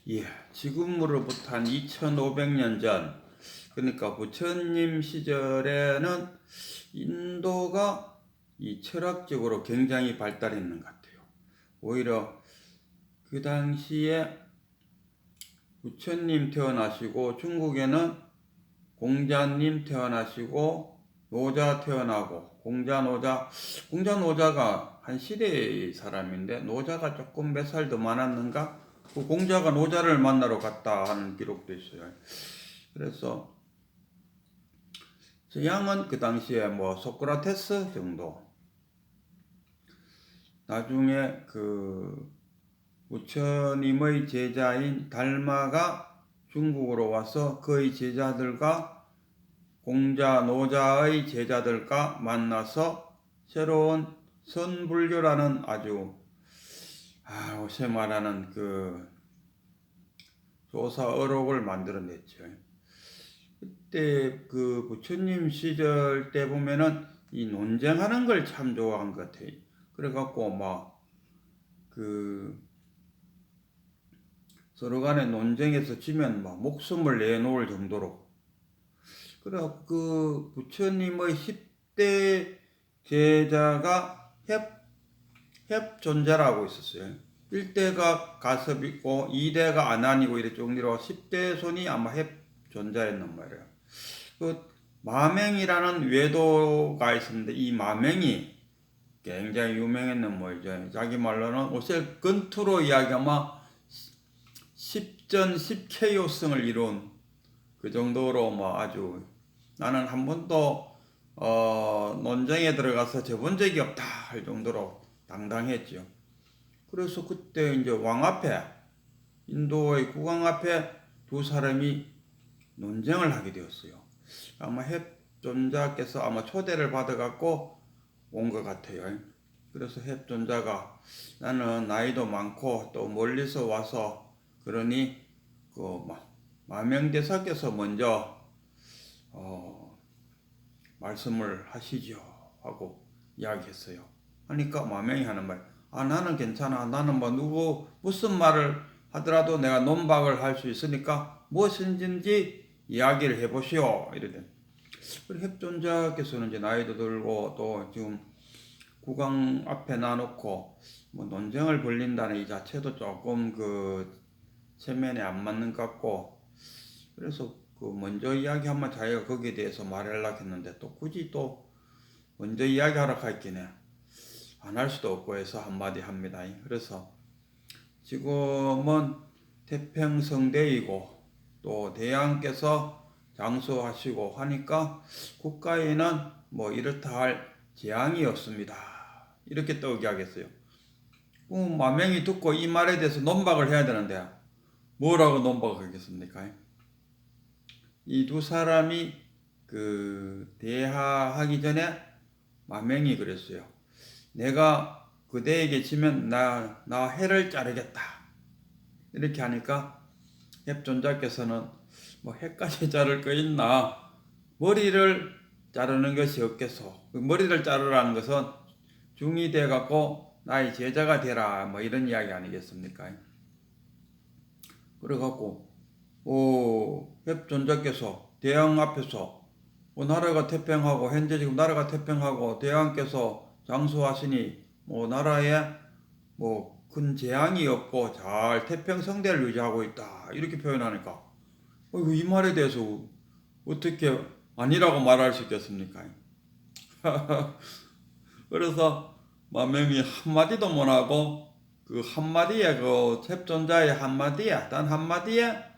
예, 지금으로부터 한 2500년 전, 그러니까 부처님 시절에는 인도가 이 철학적으로 굉장히 발달했는 것 같아요. 오히려 그 당시에 부처님 태어나시고 중국에는 공자님 태어나시고 노자 태어나고 공자 노자가 한 시대의 사람인데 노자가 조금 몇 살 더 많았는가? 그 공자가 노자를 만나러 갔다 하는 기록도 있어요. 그래서 서양은 그 당시에 뭐 소크라테스 정도, 나중에 그 부처님의 제자인 달마가 중국으로 와서 그의 제자들과 공자, 노자의 제자들과 만나서 새로운 선불교라는 아주 요새 말하는 그 조사어록을 만들어냈죠. 그때 그 부처님 시절 때 보면은 이 논쟁하는 걸 참 좋아한 것 같아요. 그래갖고 막 그 서로 간에 논쟁에서 지면 막 목숨을 내놓을 정도로. 그래갖고 그 부처님의 10대 제자가 협존자라고 있었어요. 1대가 가섭이고 2대가 안안이고 이래 정리로 10대 손이 아마 협존자였단 말이에요. 그 마맹이라는 외도가 있었는데 이 마맹이 굉장히 유명했는 뭐죠. 자기 말로는 옷의 건투로 이야기하면 10전 10KO승을 이룬 그 정도로 뭐 아주 나는 한 번도 논쟁에 들어가서 져본 적이 없다 할 정도로 당당했죠. 그래서 그때 이제 왕 앞에 인도의 국왕 앞에 두 사람이 논쟁을 하게 되었어요. 아마 협존자께서 아마 초대를 받아갖고 온 것 같아요. 그래서 협존자가 나는 나이도 많고 또 멀리서 와서 그러니 그 마명대사께서 먼저 말씀을 하시죠 하고 이야기했어요. 하니까 마명이 하는 말, 나는 괜찮아. 나는 뭐 누구 무슨 말을 하더라도 내가 논박을 할 수 있으니까 무엇인지 이야기를 해보시오 이러더니 협존자께서는 이제 나이도 들고 또 지금 국왕 앞에 놔놓고 뭐 논쟁을 벌린다는 이 자체도 조금 그 체면에 안 맞는 것 같고, 그래서 그 먼저 이야기하면 자기가 거기에 대해서 말하려고 했는데 또 굳이 또 먼저 이야기하라고 했기네 안 할 수도 없고 해서 한마디 합니다. 그래서 지금은 태평성대이고 또 대왕께서 장수하시고 하니까 국가에는 뭐 이렇다 할 재앙이 없습니다. 이렇게 또 이야기했어요. 만명이 듣고 이 말에 대해서 논박을 해야 되는데 뭐라고 논박을 하겠습니까? 이 두 사람이 그 대화하기 전에 만명이 그랬어요. 내가 그대에게 지면 나 해를 자르겠다. 이렇게 하니까 협존자께서는 뭐 해까지 자를 거 있나? 머리를 자르는 것이 없겠소. 머리를 자르라는 것은 중이 돼 갖고 나의 제자가 되라 뭐 이런 이야기 아니겠습니까? 그래 갖고 협존자께서 대왕 앞에서 나라가 태평하고 현재 지금 나라가 태평하고 대왕께서 장수하시니 나라에 큰 재앙이 없고 잘 태평성대를 유지하고 있다 이렇게 표현하니까 이 말에 대해서 어떻게 아니라고 말할 수 있겠습니까? 그래서 만명이 한마디도 못하고 그 한마디에 그 협존자의 한마디에 단 한마디에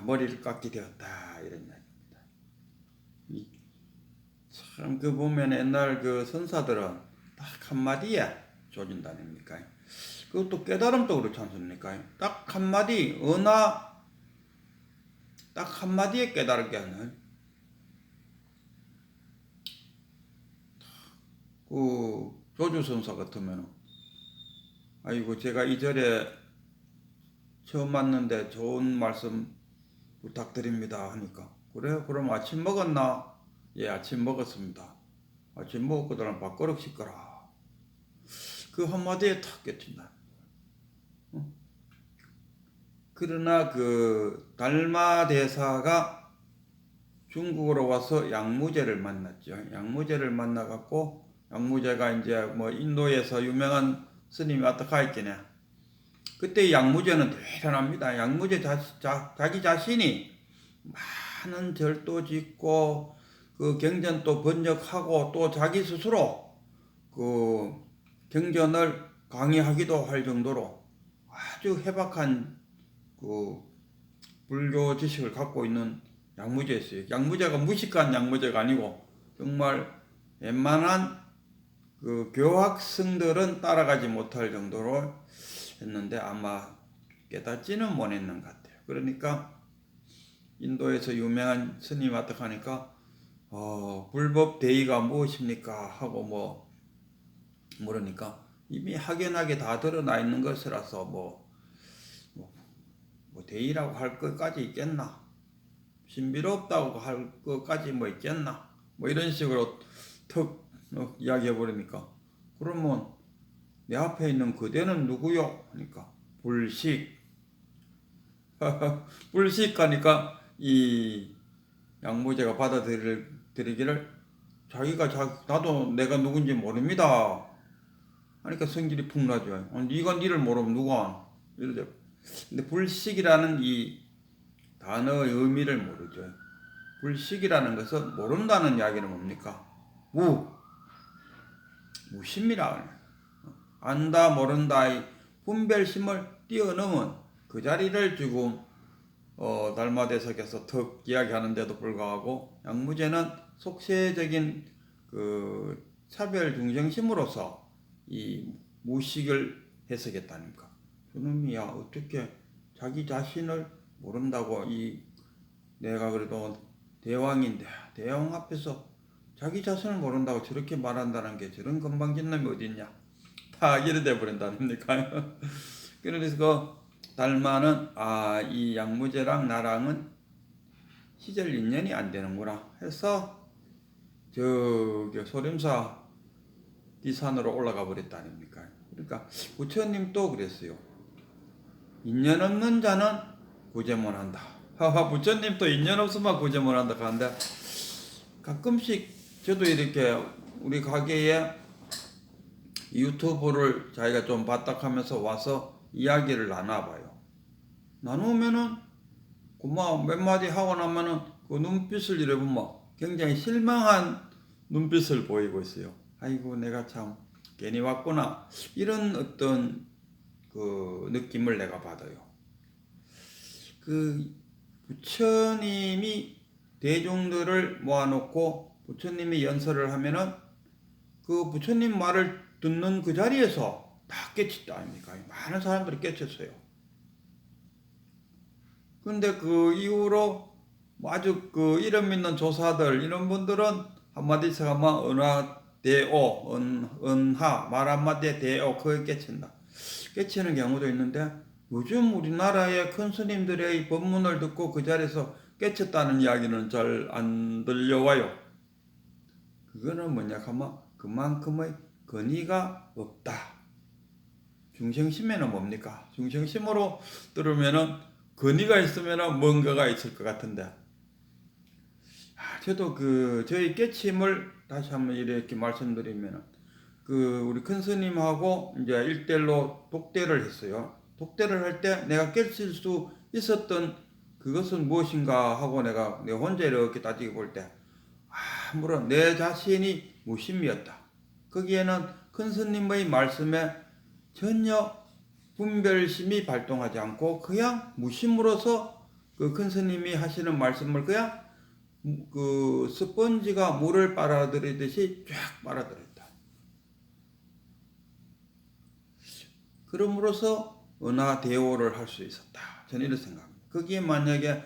머리를 깎게 되었다 이런 이야기입니다. 참 그 보면 옛날 그 선사들은 딱 한마디에 조진다닙니까? 그것도 깨달음도 그렇지 않습니까? 딱 한마디 딱 한마디에 깨달게 하는 그 조주선사 같으면 아이고 제가 이 절에 처음 왔는데 좋은 말씀 부탁드립니다 하니까 그래요? 그럼 아침 먹었나? 예, 아침 먹었습니다. 아침 먹었거든 밥그릇 씻거라. 그 한마디에 탁 깨친다. 그러나 그 달마 대사가 중국으로 와서 양무제를 만났죠. 양무제를 만나갖고 양무제가 이제 뭐 인도에서 유명한 스님이 어떻게 했겠냐. 그때 양무제는 대단합니다. 양무제 자기 자신이 많은 절도 짓고 그 경전도 번역하고 또 자기 스스로 그 경전을 강의하기도 할 정도로 아주 해박한 그 불교 지식을 갖고 있는 양무제였어요. 양무제가 무식한 양무제가 아니고 정말 웬만한 그 교학생들은 따라가지 못할 정도로 했는데 아마 깨닫지는 못했는 것 같아요. 그러니까 인도에서 유명한 스님 어떻게 하니까 불법 대의가 무엇입니까? 하고 뭐 물으니까 이미 확연하게 다 드러나 있는 것이라서 뭐 대의라고 할 것까지 있겠나? 신비롭다고 할 것까지 뭐 있겠나? 뭐 이런 식으로 턱 이야기해 버리니까 그러면 내 앞에 있는 그대는 누구요? 하니까 불식. 불식하니까 이 양무제가 받아들이기를 자기가 나도 내가 누군지 모릅니다. 하니까 성질이 푹 나죠. 네가 니를 모르면 누가 이러죠. 근데 불식이라는 이 단어의 의미를 모르죠. 불식이라는 것은 모른다는 이야기는 뭡니까? 무심이라. 안다 모른다의 분별심을 뛰어넘은 그 자리를 지금 달마대석에서 턱 이야기하는데도 불구하고 양무제는 속세적인 그 차별 중생심으로서 이 무식을 해석했다니까. 그놈이야 어떻게 자기 자신을 모른다고 내가 그래도 대왕인데 대왕 앞에서 자기 자신을 모른다고 저렇게 말한다는 게 저런 건방진 놈이 어딨냐. 다 이래 돼 버린다니까. 그래서 그 달마는 이 양무제랑 나랑은 시절 인연이 안 되는구나 해서 저기 소림사 디산으로 올라가 버렸다 아닙니까? 그러니까 부처님도 그랬어요. 인연 없는 자는 구제 못한다. 부처님도 인연 없으면 구제 못한다 하는데 가끔씩 저도 이렇게 우리 가게에 유튜브를 자기가 좀 바닥하면서 와서 이야기를 나눠봐요. 나누면은 그만 몇 마디 하고 나면은 그 눈빛을 이래보면 굉장히 실망한 눈빛을 보이고 있어요. 아이고 내가 참 괜히 왔구나 이런 어떤 그 느낌을 내가 받아요. 그 부처님이 대중들을 모아놓고 부처님이 연설을 하면은 그 부처님 말을 듣는 그 자리에서 다 깨쳤다 아닙니까? 많은 사람들이 깨쳤어요. 근데 그 이후로 아주 그 이름 있는 조사들 이런 분들은 한마디씩 하면 은하 대오 은하 말 한마디에 대오 그게 깨친다. 깨치는 경우도 있는데 요즘 우리나라의 큰 스님들의 법문을 듣고 그 자리에서 깨쳤다는 이야기는 잘 안 들려와요. 그거는 뭐냐 하면 그만큼의 권위가 없다. 중생심에는 뭡니까? 중생심으로 들으면은 권위가 있으면은 뭔가가 있을 것 같은데. 저도 저희 깨침을 다시 한번 이렇게 말씀드리면은 우리 큰 스님하고 이제 1대1로 독대를 했어요. 독대를 할 때 내가 깨칠 수 있었던 그것은 무엇인가 하고 내가 혼자 이렇게 따지고 볼 때 아무런 내 자신이 무심이었다. 거기에는 큰 스님의 말씀에 전혀 분별심이 발동하지 않고 그냥 무심으로서 그 큰 스님이 하시는 말씀을 그냥 그 스펀지가 물을 빨아들이듯이 쫙 빨아들였다. 그럼으로써 은하대오를 할 수 있었다. 저는 이렇게 생각합니다. 거기에 만약에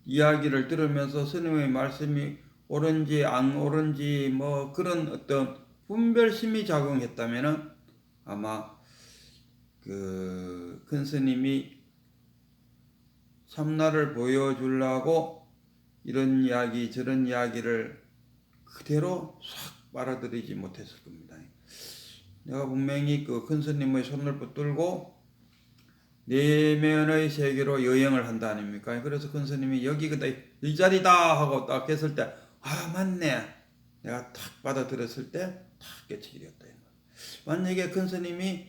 이야기를 들으면서 스님의 말씀이 옳은지 안 옳은지 뭐 그런 어떤 분별심이 작용했다면은 아마 그 큰 스님이 참나를 보여주려고 이런 이야기 저런 이야기를 그대로 싹 빨아들이지 못했을 겁니다. 내가 분명히 그 큰 스님의 손을 붙들고 내면의 세계로 여행을 한다 아닙니까? 그래서 큰 스님이 여기 그다 이 자리다 하고 딱 했을 때, 아 맞네, 내가 탁 받아들였을 때 탁 깨치게 되었다. 만약에 큰 스님이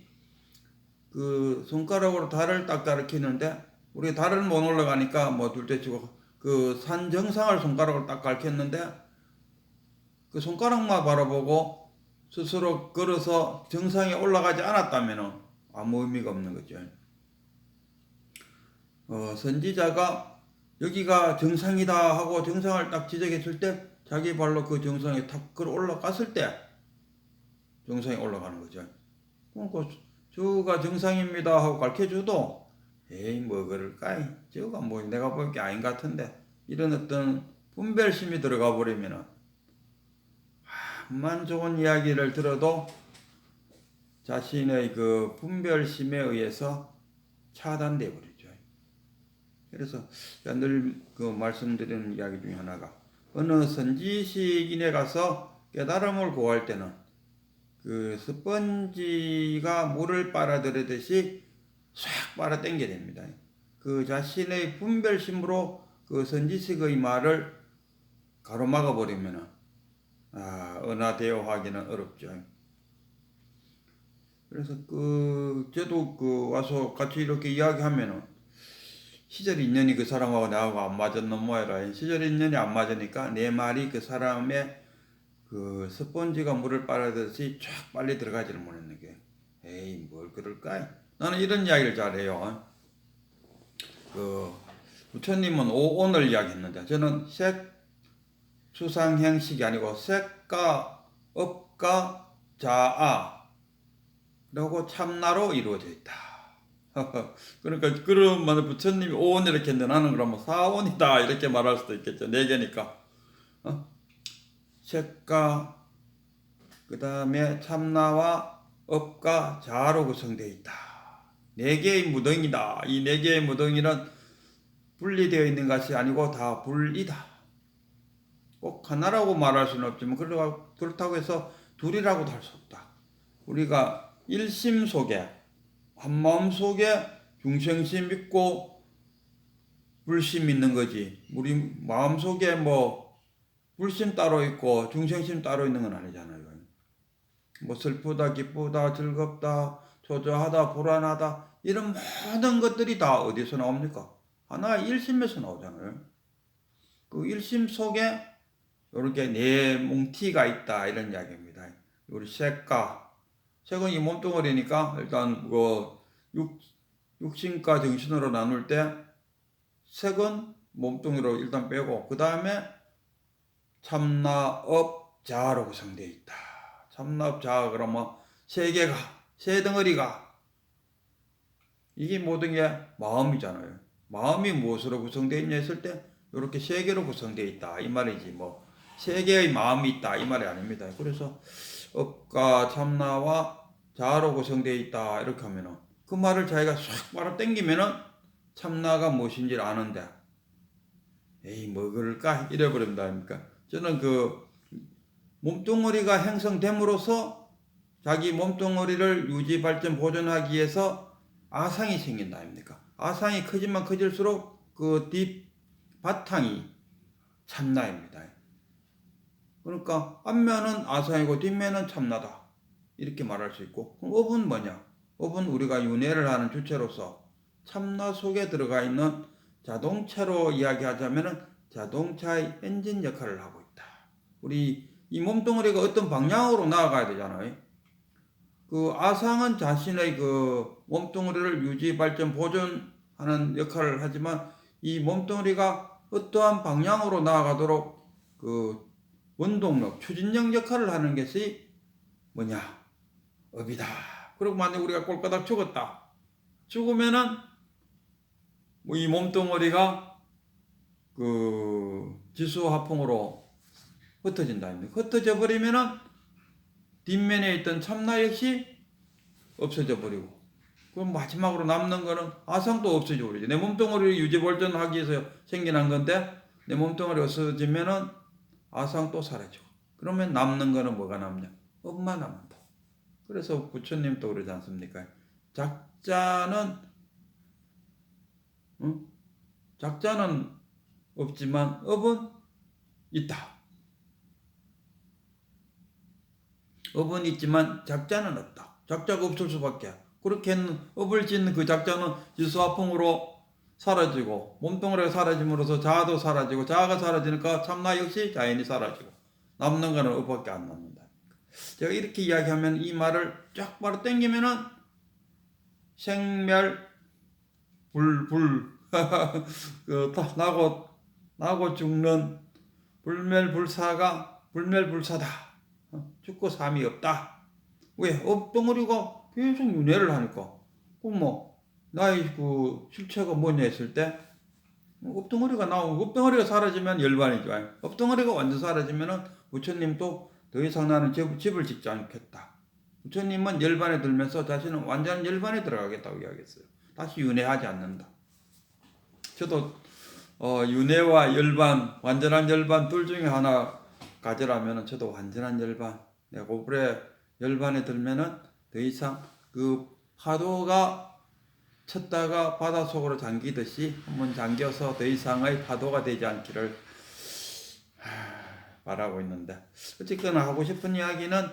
그 손가락으로 달을 딱 가리키는데, 우리 달을 못 올라가니까 뭐 둘째치고 그 산 정상을 손가락으로 딱 가리켰는데, 그 손가락만 바라보고 스스로 걸어서 정상에 올라가지 않았다면 아무 의미가 없는 거죠. 선지자가 여기가 정상이다 하고 정상을 딱 지적했을 때 자기 발로 그 정상에 탁 걸어 올라갔을 때 정상에 올라가는 거죠. 그러니까 저가 정상입니다 하고 가르쳐줘도 에이 뭐 그럴까? 저가 뭐 내가 볼 게 아닌 것 같은데, 이런 어떤 분별심이 들어가 버리면은 만 좋은 이야기를 들어도 자신의 그 분별심에 의해서 차단돼 버리죠. 그래서 늘 그 말씀드리는 이야기 중에 하나가, 어느 선지식인에 가서 깨달음을 구할 때는 그 스펀지가 물을 빨아들이듯이 싹 빨아당겨야 됩니다. 그 자신의 분별심으로 그 선지식의 말을 가로막아 버리면은 은하대어하기는 어렵죠. 그래서 저도 와서 같이 이렇게 이야기하면은 시절 인연이 그 사람하고 나하고 안 맞았는 모양이라, 시절 인연이 안 맞으니까 내 말이 그 사람의 그 스펀지가 물을 빨아들듯이 쫙 빨리 들어가지를 못했는 게, 에이 뭘 그럴까? 나는 이런 이야기를 잘해요. 부처님은 오온을 이야기했는데, 저는 색 수상행식이 아니고 색과 업과 자아 그리고 참나로 이루어져 있다. 그러니까 그런 말을 부처님이 오온 이렇게 했는데, 나는 그러면 사온이다 이렇게 말할 수도 있겠죠. 네 개니까. 색과 그 다음에 참나와 업과 자아로 구성되어 있다. 네 개의 무덩이다. 이 네 개의 무덩이는 분리되어 있는 것이 아니고 다 불이다. 꼭 하나라고 말할 수는 없지만 그렇다고 해서 둘이라고도 할 수 없다. 우리가 일심 속에, 한마음 속에 중생심 있고 불심 있는 거지, 우리 마음 속에 뭐 불심 따로 있고 중생심 따로 있는 건 아니잖아요. 뭐 슬프다, 기쁘다, 즐겁다, 초조하다, 불안하다, 이런 모든 것들이 다 어디서 나옵니까? 하나의 일심에서 나오잖아요. 그 일심 속에 이렇게 네 뭉티가 있다, 이런 이야기입니다. 우리 색은 이 몸뚱어리니까 일단 육신과 정신으로 나눌 때 색은 몸뚱이로 일단 빼고, 그 다음에 참나업 자아로 구성되어 있다. 참나업 자아 그러면 세 덩어리가, 이게 모든 게 마음이잖아요. 마음이 무엇으로 구성되어 있냐 했을 때 이렇게 세 개로 구성되어 있다 이 말이지, 뭐 세 개의 마음이 있다 이 말이 아닙니다. 그래서 업과 참나와 자아로 구성되어 있다 이렇게 하면은 그 말을 자기가 싹 빨아 당기면은 참나가 무엇인지 아는데, 에이 뭐 그럴까 이래버린다 아닙니까? 저는 그 몸뚱어리가 형성됨으로써 자기 몸뚱어리를 유지 발전 보존하기 위해서 아상이 생긴다 아닙니까? 아상이 커지면 커질수록 그 뒷바탕이 참나입니다. 그러니까 앞면은 아상이고 뒷면은 참나다 이렇게 말할 수 있고, 그럼 업은 뭐냐? 업은 우리가 윤회를 하는 주체로서 참나 속에 들어가 있는 자동차로 이야기하자면은 자동차의 엔진 역할을 하고 있다. 우리 이 몸뚱어리가 어떤 방향으로 나아가야 되잖아요. 그 아상은 자신의 그 몸뚱어리를 유지 발전 보존하는 역할을 하지만, 이 몸뚱어리가 어떠한 방향으로 나아가도록 그 원동력, 추진력 역할을 하는 것이 뭐냐? 업이다. 그리고 만약 우리가 꼴까닥 죽으면은 뭐 이 몸뚱어리가 그 지수화풍으로 흩어진다. 흩어져 버리면은 뒷면에 있던 참나 역시 없어져 버리고, 그럼 마지막으로 남는 거는 아상도 없어져 버리죠. 내 몸뚱어리를 유지 발전하기 위해서 생겨난 건데 내 몸뚱어리 없어지면은 아상 또 사라지고, 그러면 남는 거는 뭐가 남냐? 업만 남는다. 그래서 부처님도 그러지 않습니까? 작자는 응? 작자는 없지만 업은 있다. 업은 있지만 작자는 없다. 작자가 없을 수밖에. 그렇게는 업을 짓는 그 작자는 지수화풍으로 사라지고 몸뚱아리가 사라짐으로써 자아도 사라지고 자아가 사라지니까 참나 역시 자연이 사라지고 남는 거는 업밖에 안 남는다. 제가 이렇게 이야기하면 이 말을 쫙 바로 땡기면은 생멸 불 그 나고 죽는 불멸불사다. 죽고 삶이 없다. 왜? 업덩어리가 계속 윤회를 하니까. 나의 그 실체가 뭐냐 했을 때, 업덩어리가 나오고, 업덩어리가 사라지면 열반이죠. 업덩어리가 완전 사라지면은 부처님도 더 이상 나는 집을 짓지 않겠다. 부처님은 열반에 들면서 자신은 완전 열반에 들어가겠다고 이야기했어요. 다시 윤회하지 않는다. 저도 윤회와 열반, 완전한 열반 둘 중에 하나 가지라면은 저도 완전한 열반, 내가 고불에 열반에 들면은 더 이상 그 파도가 쳤다가 바닷속으로 잠기듯이 한번 잠겨서 더 이상의 파도가 되지 않기를 바라고 있는데, 어쨌거나 하고 싶은 이야기는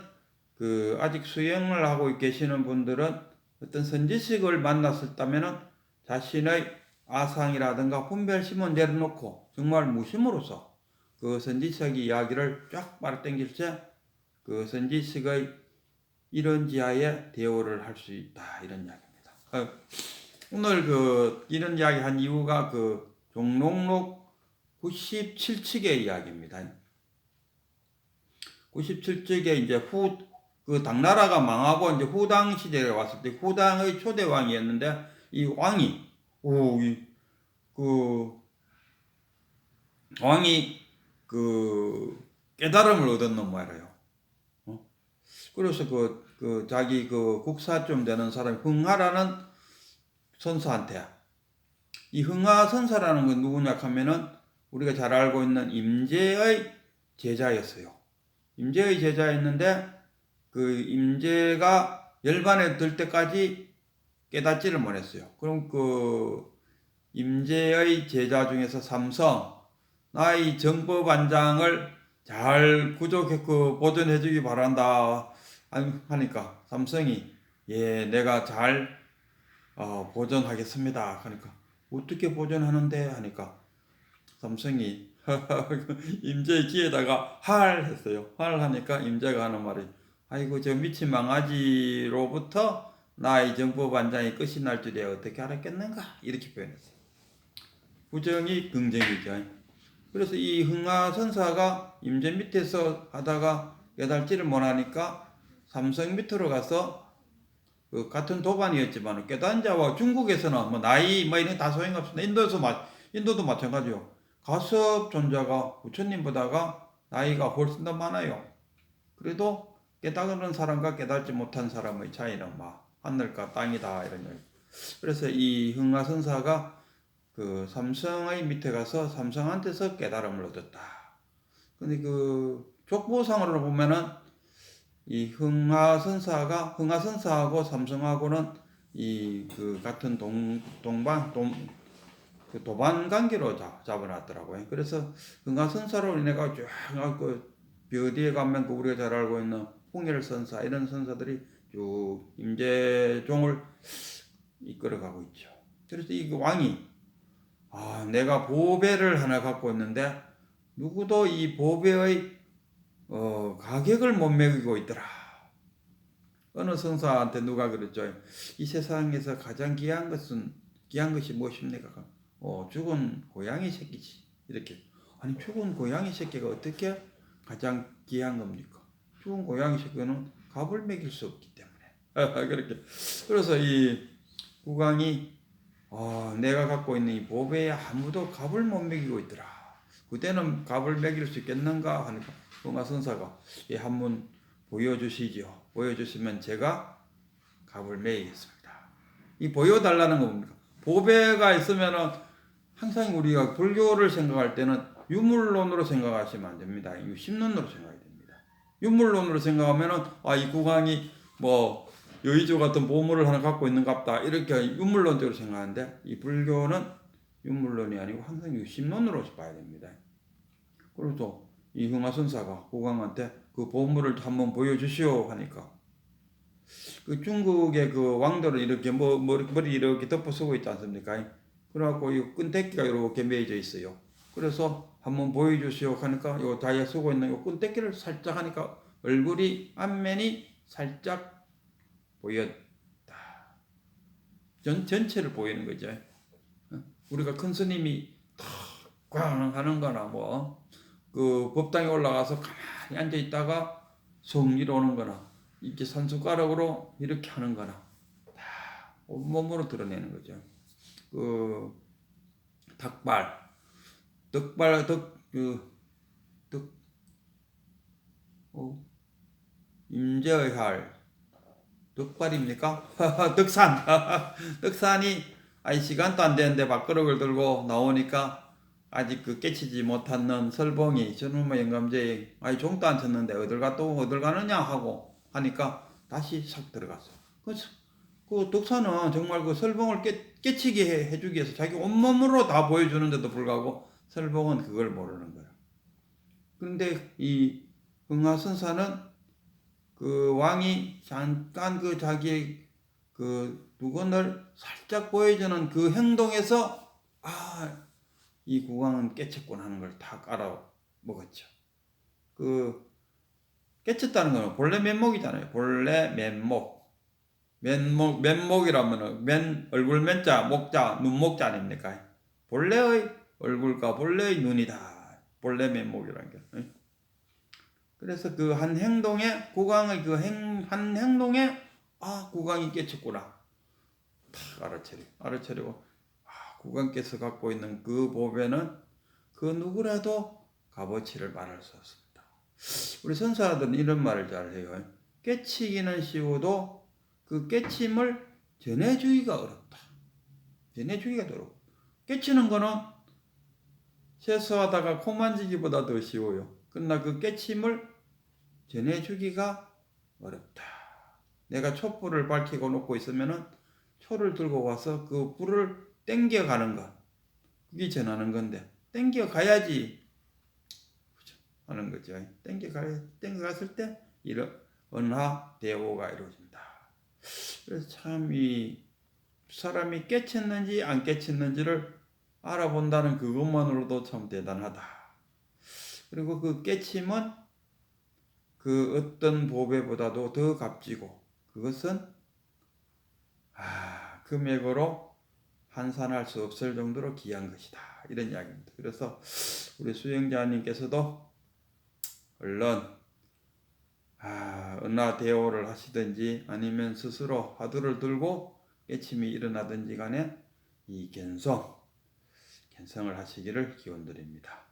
아직 수행을 하고 계시는 분들은 어떤 선지식을 만났었다면은 자신의 아상이라든가 분별심은 내려놓고 정말 무심으로서 그 선지식의 이야기를 쫙 빨아당길 때 그 선지식의 이런지하에 대오를 할 수 있다, 이런 이야기입니다. 오늘 이런 이야기 한 이유가 종록록 97칙의 이야기입니다. 97칙에 이제 당나라가 망하고 이제 후당 시대에 왔을 때 후당의 초대 왕이었는데, 이 왕이 깨달음을 얻었는 말이에요. 그래서 자기 국사 좀 되는 사람 흥하라는 선사한테, 이 흥하 선사라는 건 누구냐 하면은 우리가 잘 알고 있는 임재의 제자였어요. 임재의 제자였는데 임재가 열반에 들 때까지 깨닫지를 못했어요. 그럼 임재의 제자 중에서 삼성, 나의 정법안장을 잘 보존해주기 바란다 하니까 삼성이 내가 잘 보존하겠습니다 하니까, 어떻게 보존하는데 하니까 삼성이 임재의 귀에다가 했어요. 하니까 임재가 하는 말이, 아이고 저 미친 망아지로부터 나의 정법안장이 끝이 날 줄이야 어떻게 알았겠는가, 이렇게 표현했어요. 부정이 긍정이죠. 그래서 이 흥하선사가 임재 밑에서 하다가 깨달지를 못하니까 삼성 밑으로 가서 같은 도반이었지만 깨달은 자와 중국에서는 나이 이런 다 소용없습니다. 인도도 마찬가지요. 가섭 존자가 부처님보다가 나이가 훨씬 더 많아요. 그래도 깨달은 사람과 깨달지 못한 사람의 차이는 하늘과 땅이다, 이런 얘기. 그래서 이 흥하선사가 삼성의 밑에 가서 삼성한테서 깨달음을 얻었다. 근데 족보상으로 보면은 이 흥하선사하고 삼성하고는 같은 도반 관계로 잡아놨더라고요. 그래서 흥하선사로 인해가 쭉 벼디에 가면 우리가 잘 알고 있는 홍일선사, 이런 선사들이 쭉 임재종을 이끌어가고 있죠. 그래서 이 왕이 내가 보배를 하나 갖고 있는데 누구도 이 보배의 가격을 못 매기고 있더라. 어느 선사한테 누가 그랬죠. 이 세상에서 가장 귀한 것이 무엇입니까? 죽은 고양이 새끼지. 이렇게. 아니, 죽은 고양이 새끼가 어떻게 가장 귀한 겁니까? 죽은 고양이 새끼는 값을 매길 수 없기 때문에. 그렇게. 그래서 이 국왕이 내가 갖고 있는 이 보배에 아무도 값을 못 매기고 있더라. 그때는 값을 매길 수 있겠는가 하니까 흥하선사가 한번 보여주시죠. 보여주시면 제가 값을 매기겠습니다. 이 보여달라는 거 뭡니까? 보배가 있으면은 항상 우리가 불교를 생각할 때는 유물론으로 생각하시면 안 됩니다. 유심론으로 생각해야 됩니다. 유물론으로 생각하면은 이 국왕이 여의주 같은 보물을 하나 갖고 있는갑다, 이렇게 유물론적으로 생각하는데, 이 불교는 윤물론이 아니고 항상 유심론으로 봐야 됩니다. 그리고 또 이 흥하선사가 국왕한테 그 보물을 한번 보여주시오 하니까 그 중국의 그 왕들은 이렇게 머리 이렇게 덮어 쓰고 있지 않습니까? 그래갖고 이 끈대기가 이렇게 매여져 있어요. 그래서 한번 보여주시오 하니까 요 다이아 쓰고 있는 요 끈대기를 살짝 하니까 얼굴이 앞면이 살짝 보였다. 전체를 보이는 거죠. 우리가 큰 스님이 꽝 하는 거나 그 법당에 올라가서 가만히 앉아 있다가 성 위로 오는 거나 이렇게 산숟가락으로 이렇게 하는 거나 다 온몸으로 드러내는 거죠. 그 닭발, 덕발, 임재할, 덕발입니까? 덕산, 덕산이 아니 시간도 안 되는데 밥그릇을 들고 나오니까 아직 그 깨치지 못하는 설봉이 저놈의 영감제에 아니 종도 안 쳤는데 어딜 가느냐 하고 하니까 다시 싹 들어갔어. 그 덕산은 정말 그 설봉을 깨치게 해주기 위해서 자기 온몸으로 다 보여주는데도 불구하고 설봉은 그걸 모르는 거야. 그런데 이 흥하선사는 그 왕이 잠깐 그 자기 그 두건을 살짝 보여주는 그 행동에서 이 국왕은 깨쳤구나 하는 걸 다 알아먹었죠. 그 깨쳤다는 거는 본래 면목이잖아요. 본래 면목. 면목이라면은 얼굴 면자, 목자, 눈목자 아닙니까? 본래의 얼굴과 본래의 눈이다. 본래 면목이라는 게. 그래서 그 한 행동에 국왕의 그 한 행동에 국왕이 깨쳤구나. 탁 알아차리고 국왕께서 갖고 있는 그 보배는 그 누구라도 값어치를 말할 수 없습니다. 우리 선사들은 이런 말을 잘 해요. 깨치기는 쉬워도 그 깨침을 전해주기가 어렵다. 전해주기가 어렵고 깨치는 거는 세수하다가 코 만지기보다 더 쉬워요. 그러나 그 깨침을 전해주기가 어렵다. 내가 촛불을 밝히고 놓고 있으면은 초를 들고 와서 그 불을 땡겨가는 것. 그게 전하는 건데 땡겨가야지 하는 거죠. 땡겨갔을 때 이런 은하 대오가 이루어진다. 그래서 참 이 사람이 깨쳤는지 안 깨쳤는지를 알아본다는 그것만으로도 참 대단하다. 그리고 그 깨침은 그 어떤 보배보다도 더 값지고 그것은 금액으로 환산할 수 없을 정도로 귀한 것이다. 이런 이야기입니다. 그래서 우리 수행자님께서도 얼른 은하대오를 하시든지 아니면 스스로 화두를 들고 깨침이 일어나든지 간에 이 견성을 하시기를 기원드립니다.